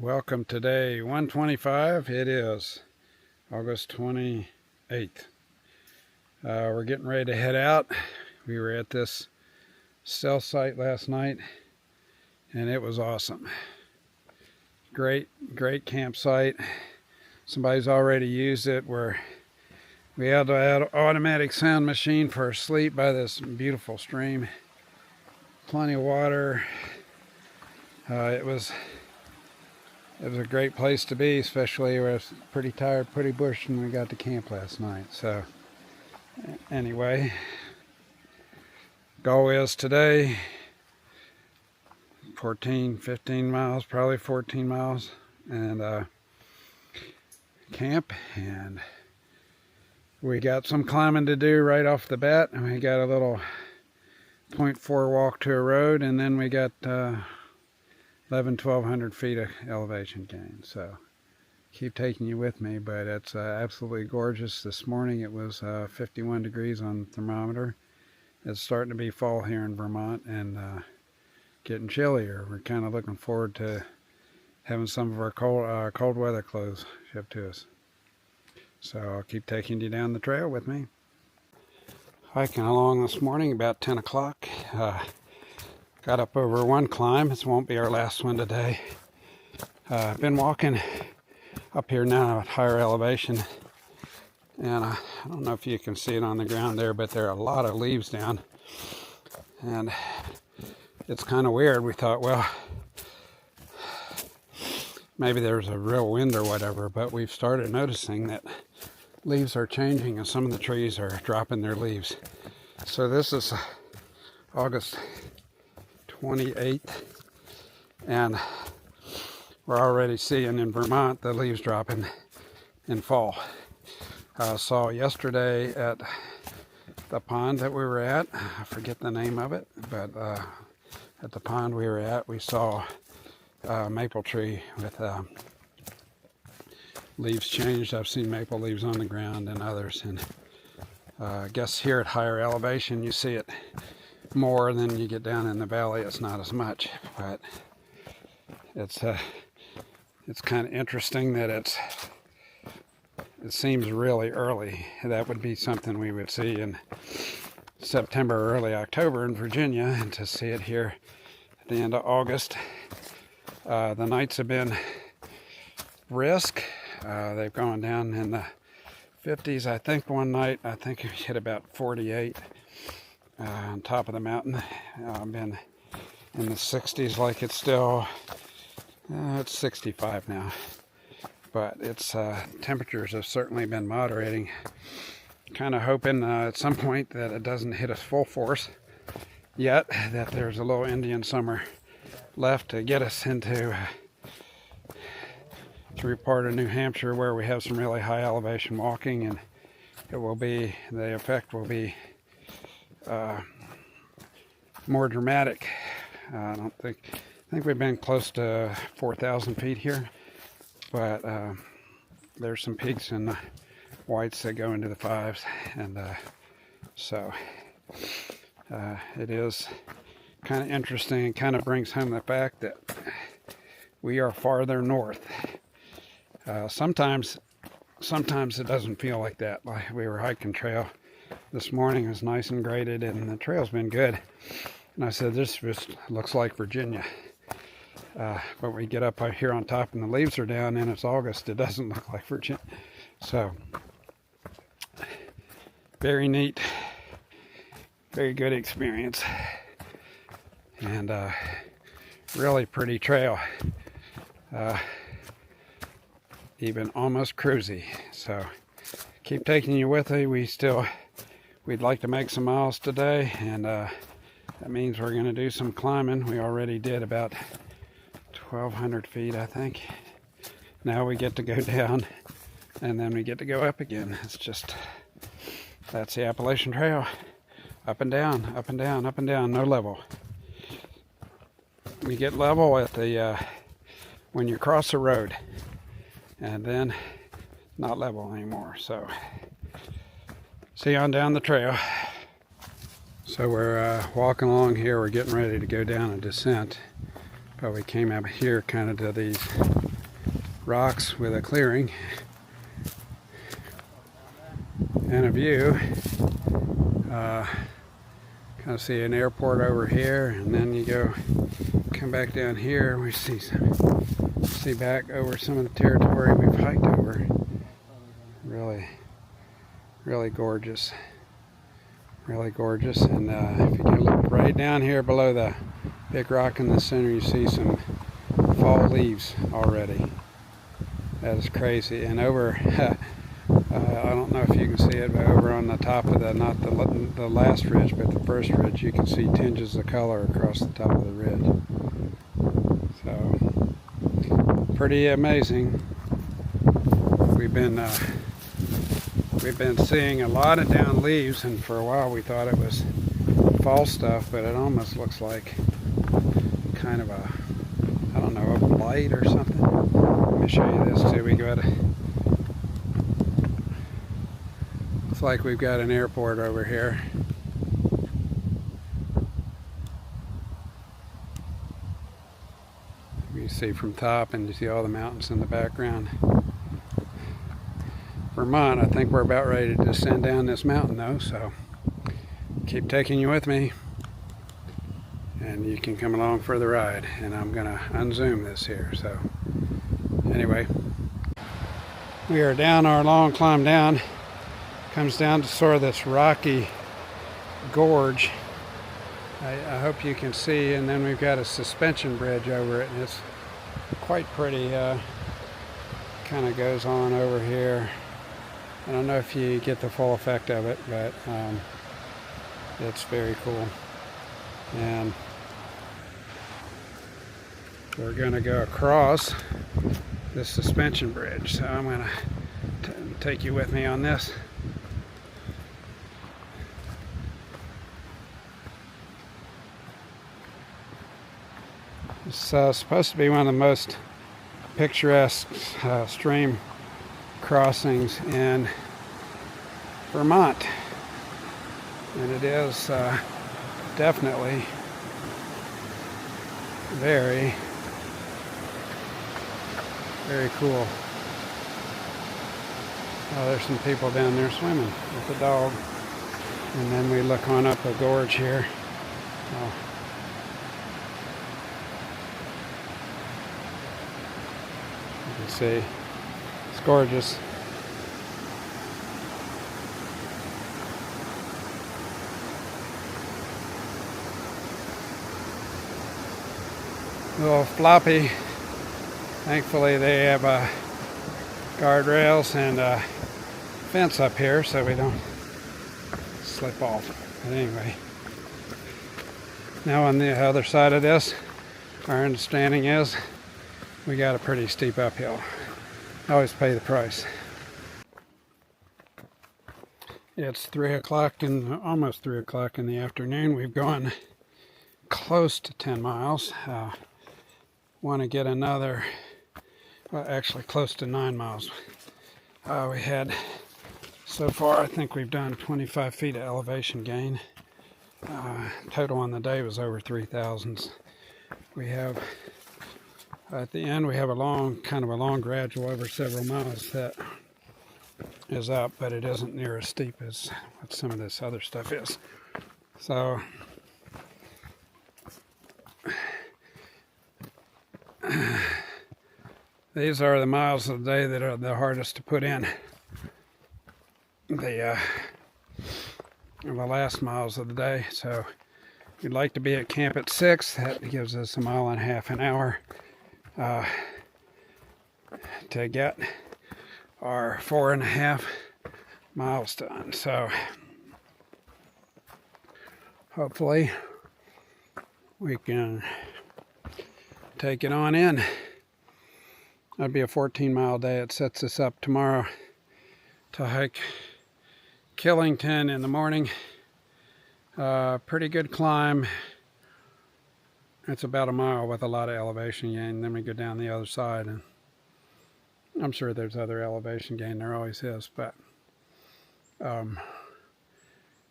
Welcome to day 125. It is August 28th. We're getting ready to head out. We were at this cell site last night and it was awesome. Great campsite. Somebody's already used it. We had an automatic sound machine for sleep by this beautiful stream. Plenty of water. It was a great place to be, especially we were pretty tired, pretty bushed when we got to camp last night. So anyway, goal is today 15 miles, probably 14 miles, and camp. And we got some climbing to do right off the bat, and we got a little 0.4 walk to a road, and then we got 1,200 feet of elevation gain. So keep taking you with me, but it's absolutely gorgeous. This morning it was 51 degrees on the thermometer. It's starting to be fall here in Vermont and getting chillier. We're kind of looking forward to having some of our cold weather clothes shipped to us. So I'll keep taking you down the trail with me. Hiking along this morning about 10 o'clock. Got up over one climb. This won't be our last one today. I've been walking up here now at higher elevation, and I don't know if you can see it on the ground there, but there are a lot of leaves down, and it's kind of weird. We thought, well, maybe there's a real wind or whatever, but we've started noticing that leaves are changing and some of the trees are dropping their leaves. So this is August 28th, and we're already seeing in Vermont the leaves dropping in fall. I saw yesterday at the pond that we were at, I forget the name of it, but at the pond we were at, we saw a maple tree with leaves changed. I've seen maple leaves on the ground and others, and I guess here at higher elevation you see it more than you get down in the valley. It's not as much, but it's kind of interesting that it seems really early. That would be something we would see in September or early October in Virginia, and to see it here at the end of August. The nights have been brisk. They've gone down in the 50s. I think one night we hit about 48 on top of the mountain. I've been in the 60s, like it's still it's 65 now, but it's temperatures have certainly been moderating. Kind of hoping at some point that it doesn't hit us full force yet, that there's a little Indian summer left to get us into through part of New Hampshire where we have some really high elevation walking, and the effect will be more dramatic. I think we've been close to 4,000 feet here, but there's some peaks in the whites that go into the fives, and so it is kind of interesting and kind of brings home the fact that we are farther north. Sometimes it doesn't feel like that. Like we were hiking trail this morning, it was nice and graded, and the trail's been good. And I said, this just looks like Virginia. But we get up here on top and the leaves are down and it's August, it doesn't look like Virginia. So, very neat, very good experience, and really pretty trail. Even almost cruisy. So keep taking you with me. We'd like to make some miles today, and that means we're going to do some climbing. We already did about 1,200 feet, I think. Now we get to go down, and then we get to go up again. That's the Appalachian Trail. Up and down, up and down, up and down, no level. We get level at the when you cross the road, and then not level anymore. So see you on down the trail. So we're walking along here. We're getting ready to go down a descent, but we came up here kind of to these rocks with a clearing and a view. Kind of see an airport over here, and then you come back down here. We see back over some of the territory we've hiked over. Really gorgeous. Really gorgeous. And if you can look right down here below the big rock in the center, you see some fall leaves already. That is crazy. And over, I don't know if you can see it, but over on the top of not the last ridge, but the first ridge, you can see tinges of color across the top of the ridge. So, pretty amazing. We've been seeing a lot of down leaves, and for a while we thought it was fall stuff, but it almost looks like kind of a, I don't know, a blight or something. Let me show you this. See, looks like we've got an airport over here. You see from top, and you see all the mountains in the background. Vermont, I think we're about ready to descend down this mountain though, so keep taking you with me, and you can come along for the ride. And I'm gonna unzoom this here. So anyway, we are down our long climb down. Comes down to sort of this rocky gorge. I hope you can see, and then we've got a suspension bridge over it, and it's quite pretty. Kind of goes on over here. I don't know if you get the full effect of it, but it's very cool. And we're going to go across this suspension bridge. So I'm going to take you with me on this. It's supposed to be one of the most picturesque stream crossings in Vermont, and it is definitely very cool. Oh, there's some people down there swimming with the dog, and then we look on up a gorge here. Oh. You can see it's gorgeous. A little floppy. Thankfully they have guardrails and a fence up here so we don't slip off. But anyway, now on the other side of this, our understanding is we got a pretty steep uphill. Always pay the price. It's 3 o'clock and almost 3 o'clock in the afternoon. We've gone close to 10 miles. Want to get another, well, actually close to 9 miles. We had, so far, I think we've done 25 feet of elevation gain. Total on the day was over 3,000. We have, at the end, we have a long gradual over several miles that is up, but it isn't near as steep as what some of this other stuff is. So, these are the miles of the day that are the hardest to put in. The last miles of the day. So we'd like to be at camp at 6. That gives us a mile and a half an hour to get our 4.5 miles done. So hopefully we can take it on in. That'd be a 14-mile day. It sets us up tomorrow to hike Killington in the morning. Pretty good climb. It's about a mile with a lot of elevation gain. Then we go down the other side, and I'm sure there's other elevation gain. There always is, but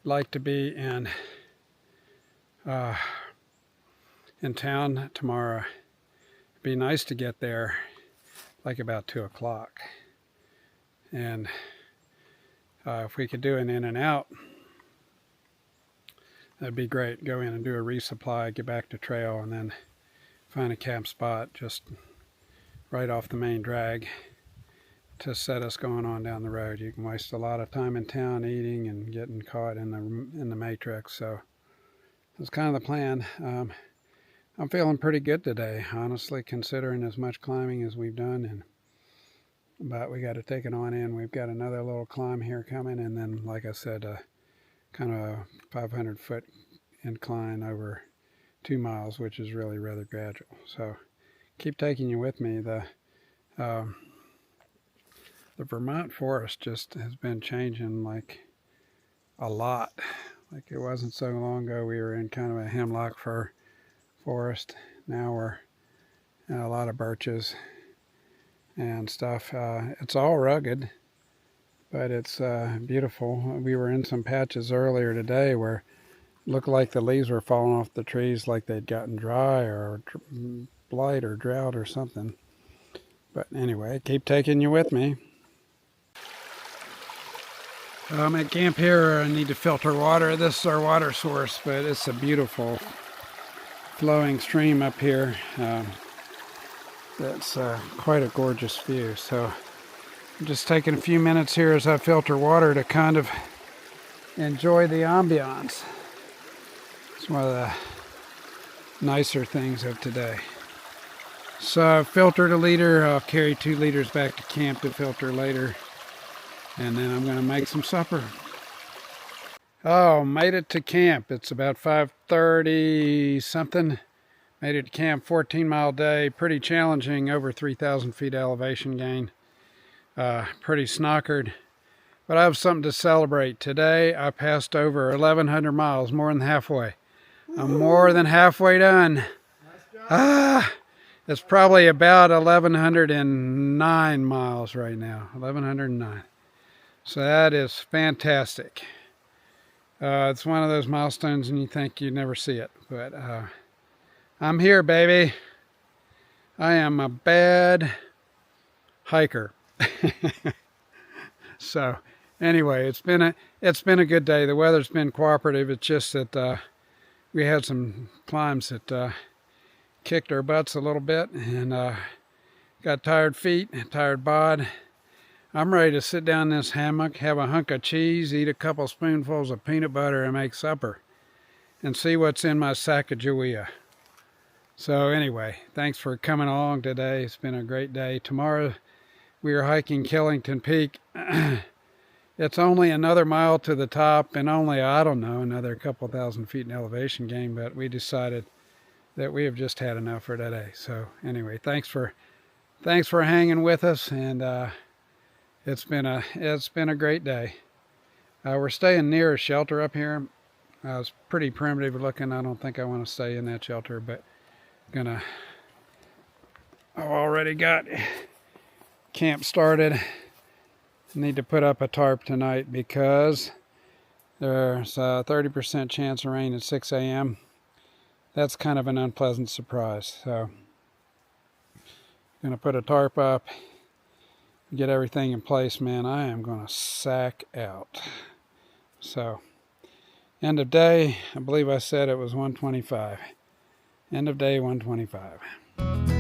like to be in town tomorrow. It'd be nice to get there like about 2 o'clock. And if we could do an in and out, that'd be great. Go in and do a resupply, get back to trail, and then find a camp spot just right off the main drag to set us going on down the road. You can waste a lot of time in town eating and getting caught in the matrix. So that's kind of the plan. I'm feeling pretty good today, honestly, considering as much climbing as we've done. But we got to take it on in. We've got another little climb here coming, and then, like I said, kind of a 500-foot incline over 2 miles, which is really rather gradual. So keep taking you with me. The Vermont forest just has been changing like a lot. Like it wasn't so long ago we were in kind of a hemlock fir forest. Now we're in a lot of birches and stuff. It's all rugged, but it's beautiful. We were in some patches earlier today where it looked like the leaves were falling off the trees like they'd gotten dry or blight or drought or something. But anyway, keep taking you with me. I'm at camp here. I need to filter water. This is our water source, but it's a beautiful flowing stream up here. That's quite a gorgeous view. So I'm just taking a few minutes here as I filter water to kind of enjoy the ambiance. It's one of the nicer things of today. So I've filtered 1 liter. I'll carry 2 liters back to camp to filter later. And then I'm going to make some supper. Oh, made it to camp. It's about 5:30 something. Made it to camp, 14-mile day. Pretty challenging, over 3,000 feet elevation gain. Pretty snockered. But I have something to celebrate. Today I passed over 1,100 miles, more than halfway. I'm more than halfway done. It's probably about 1,109 miles right now. 1,109. So that is fantastic. It's one of those milestones and you think you'd never see it. But I'm here, baby. I am a bad hiker. So anyway, it's been a good day. The weather's been cooperative. It's just that we had some climbs that kicked our butts a little bit and got tired feet, tired bod. I'm ready to sit down in this hammock, have a hunk of cheese, eat a couple spoonfuls of peanut butter, and make supper, and see what's in my Sacagawea. So anyway, thanks for coming along today. It's been a great day. Tomorrow we are hiking Killington Peak. It's only another mile to the top and only, I don't know, another couple thousand feet in elevation gain, but we decided that we have just had enough for today. So anyway, thanks for hanging with us, and it's been a great day. We're staying near a shelter up here. It's pretty primitive looking. I don't think I want to stay in that shelter, but I've already got camp started. Need to put up a tarp tonight because there's a 30% chance of rain at 6 a.m. That's kind of an unpleasant surprise. So gonna put a tarp up, get everything in place. Man, I am gonna sack out. So end of day, I believe I said it was 125. End of day 125.